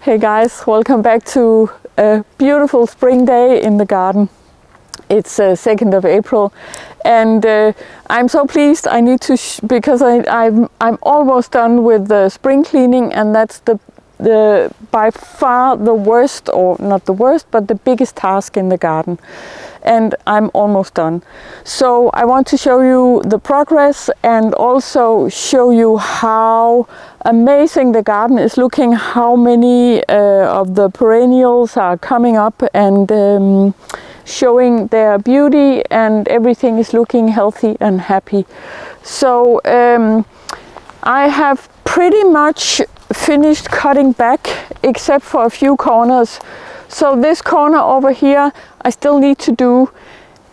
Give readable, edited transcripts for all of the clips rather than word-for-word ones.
Hey guys, welcome back to a beautiful spring day in the garden. It's 2nd of April and I'm so pleased. I need to because I'm almost done with the spring cleaning, and that's the by far the worst, or not the worst, but the biggest task in the garden, and I'm almost done. So I want to show you the progress and also show you how amazing the garden is looking, how many of the perennials are coming up and showing their beauty, and everything is looking healthy and happy. So I have pretty much finished cutting back except for a few corners. So this corner over here I still need to do,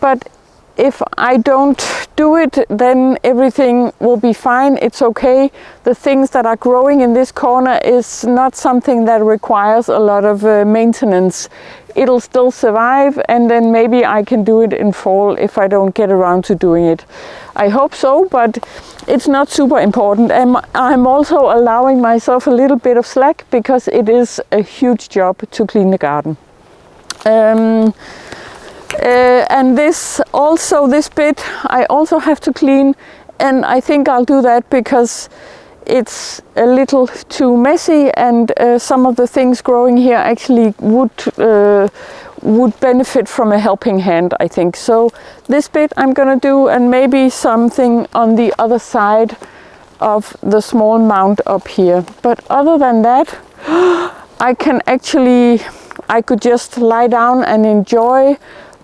but if I don't do it, then everything will be fine. It's okay. The things that are growing in this corner is not something that requires a lot of maintenance. It'll still survive, and then maybe I can do it in fall if I don't get around to doing it. I hope so, but it's not super important. And I'm also allowing myself a little bit of slack because it is a huge job to clean the garden. And this bit I also have to clean, and I think I'll do that because it's a little too messy, and some of the things growing here actually would benefit from a helping hand, I think. So this bit I'm gonna do, and maybe something on the other side of the small mound up here. But other than that, I could just lie down and enjoy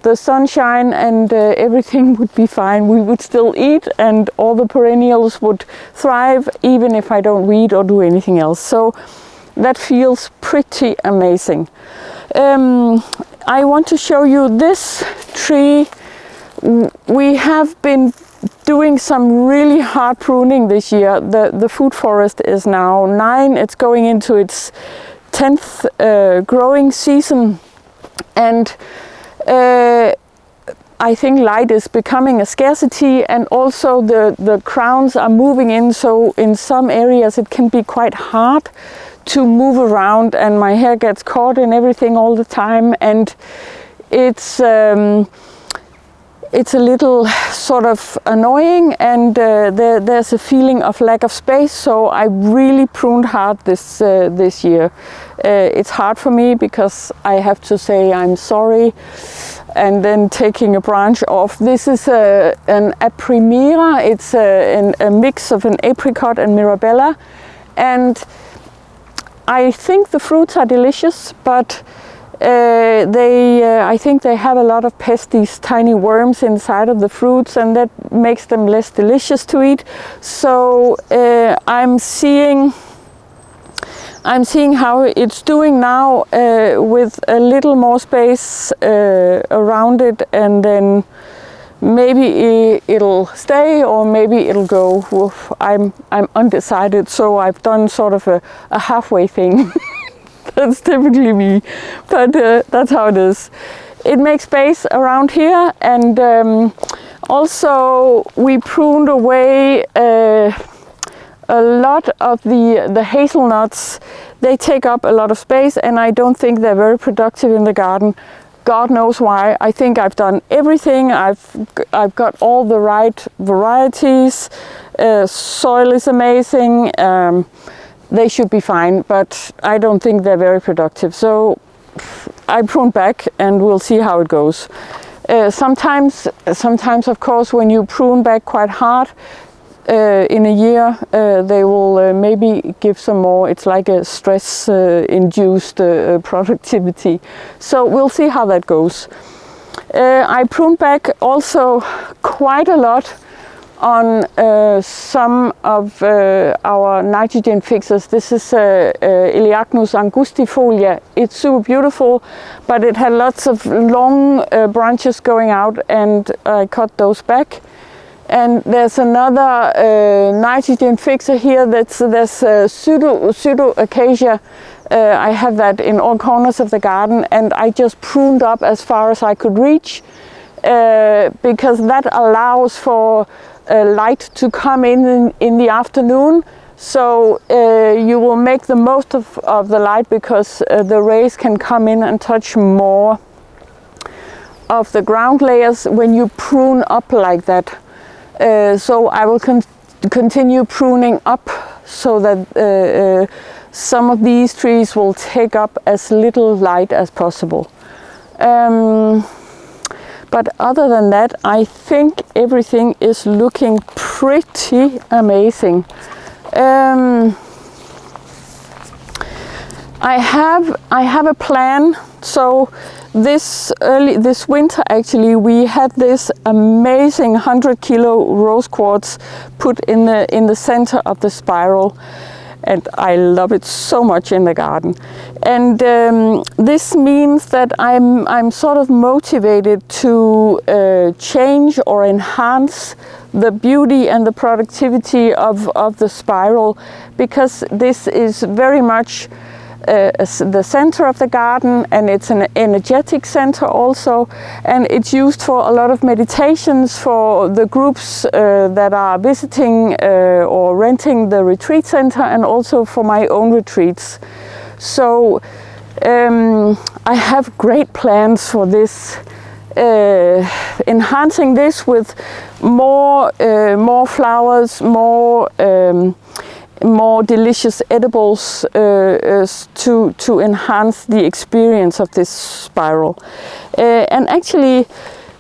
the sunshine, and everything would be fine. We would still eat, and all the perennials would thrive even if I don't weed or do anything else. So that feels pretty amazing. I want to show you this tree. We have been doing some really hard pruning this year. The food forest is now 9. It's going into its 10th growing season, and I think light is becoming a scarcity, and also the crowns are moving in, so in some areas it can be quite hard to move around, and my hair gets caught in everything all the time, and it's a little sort of annoying, and there's a feeling of lack of space. So I really pruned hard this year. It's hard for me because I have to say I'm sorry and then taking a branch off. This is an Aprimera. It's a mix of an apricot and Mirabella, and I think the fruits are delicious, but I think they have a lot of pests, these tiny worms inside of the fruits, and that makes them less delicious to eat. So I'm seeing how it's doing now with a little more space around it, and then maybe it'll stay or maybe it'll go. Oof, I'm undecided, so I've done sort of a halfway thing. That's typically me, but that's how it is. It makes space around here, and also we pruned away a lot of the hazelnuts. They take up a lot of space, and I don't think they're very productive in the garden. God knows why. I think I've done everything. I've got all the right varieties. Soil is amazing. They should be fine, but I don't think they're very productive. So I prune back, and we'll see how it goes. Sometimes of course, when you prune back quite hard in a year, they will maybe give some more. It's like a stress induced productivity. So we'll see how that goes. I pruned back also quite a lot on some of our nitrogen fixers. This is Elaeagnus angustifolia. It's super beautiful, but it had lots of long branches going out, and I cut those back. And there's another nitrogen fixer here. There's pseudo acacia. I have that in all corners of the garden, and I just pruned up as far as I could reach because that allows for light to come in the afternoon So you will make the most of the light, because the rays can come in and touch more of the ground layers when you prune up like that. So I will continue pruning up, so that some of these trees will take up as little light as possible. But other than that, I think everything is looking pretty amazing. I have a plan. So this winter, actually, we had this amazing 100 kilo rose quartz put in the center of the spiral, and I love it so much in the garden. And this means that I'm sort of motivated to change or enhance the beauty and the productivity of the spiral, because this is very much the center of the garden, and it's an energetic center also, and it's used for a lot of meditations for the groups that are visiting or renting the retreat center, and also for my own retreats. So I have great plans for this, enhancing this with more flowers, more delicious edibles to enhance the experience of this spiral. And actually,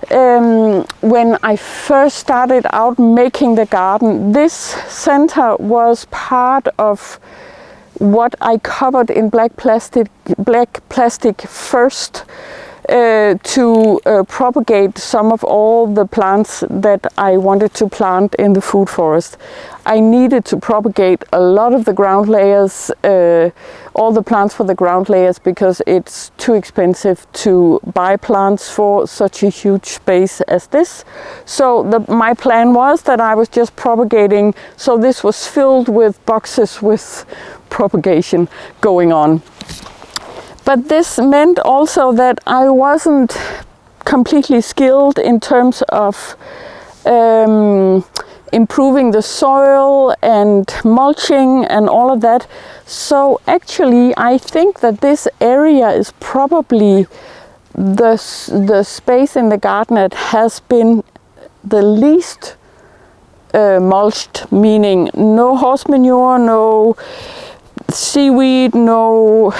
when I first started out making the garden, this center was part of what I covered in black plastic first, to propagate some of all the plants that I wanted to plant in the food forest. I needed to propagate a lot of the ground layers, all the plants for the ground layers, because it's too expensive to buy plants for such a huge space as this. So my plan was that I was just propagating, so this was filled with boxes with propagation going on. But this meant also that I wasn't completely skilled in terms of improving the soil and mulching and all of that. So actually, I think that this area is probably the space in the garden that has been the least mulched, meaning no horse manure, no seaweed, no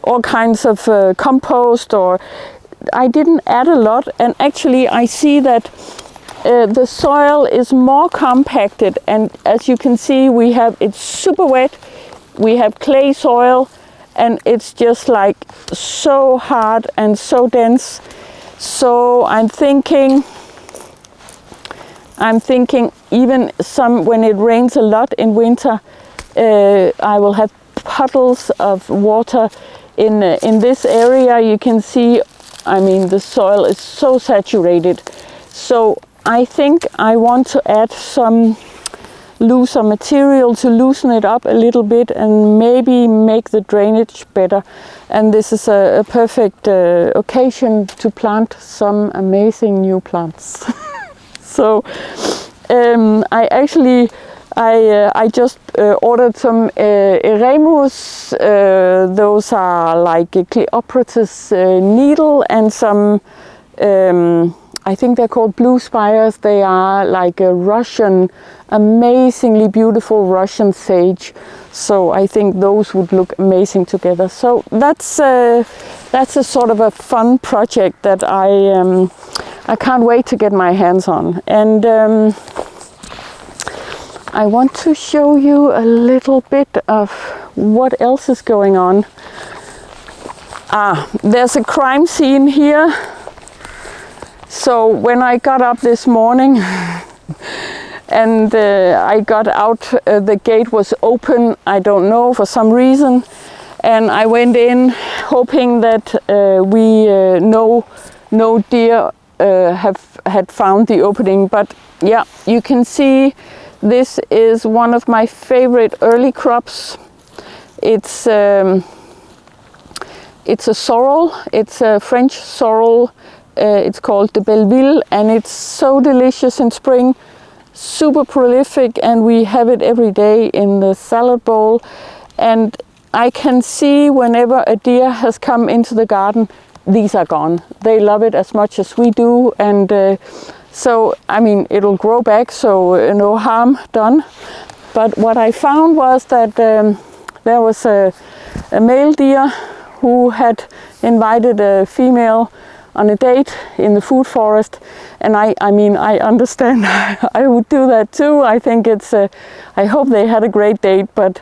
all kinds of compost, or I didn't add a lot. And actually I see that the soil is more compacted, and as you can see, it's super wet, we have clay soil, and it's just like so hard and so dense. So I'm thinking even when it rains a lot in winter, I will have puddles of water in this area. You can see, I mean, the soil is so saturated. So I think I want to add some looser material to loosen it up a little bit and maybe make the drainage better. And this is a perfect occasion to plant some amazing new plants. So I just ordered some eremus. Those are like a Cleopratus needle, and some I think they're called blue spires. They are like a Russian, amazingly beautiful Russian sage. So I think those would look amazing together. So that's a sort of a fun project that I can't wait to get my hands on. And I want to show you a little bit of what else is going on. There's a crime scene here. So when I got up this morning and I got out, the gate was open, I don't know, for some reason. And I went in hoping that no deer had found the opening. But yeah, you can see this is one of my favorite early crops. It's a sorrel, it's a French sorrel. It's called de Belleville, and it's so delicious in spring. super prolific, and we have it every day in the salad bowl. And I can see whenever a deer has come into the garden, these are gone. They love it as much as we do, and so I mean, it'll grow back, so no harm done. But what I found was that there was a male deer who had invited a female on a date in the food forest, and I mean, I understand. I would do that too. I think it's I hope they had a great date, but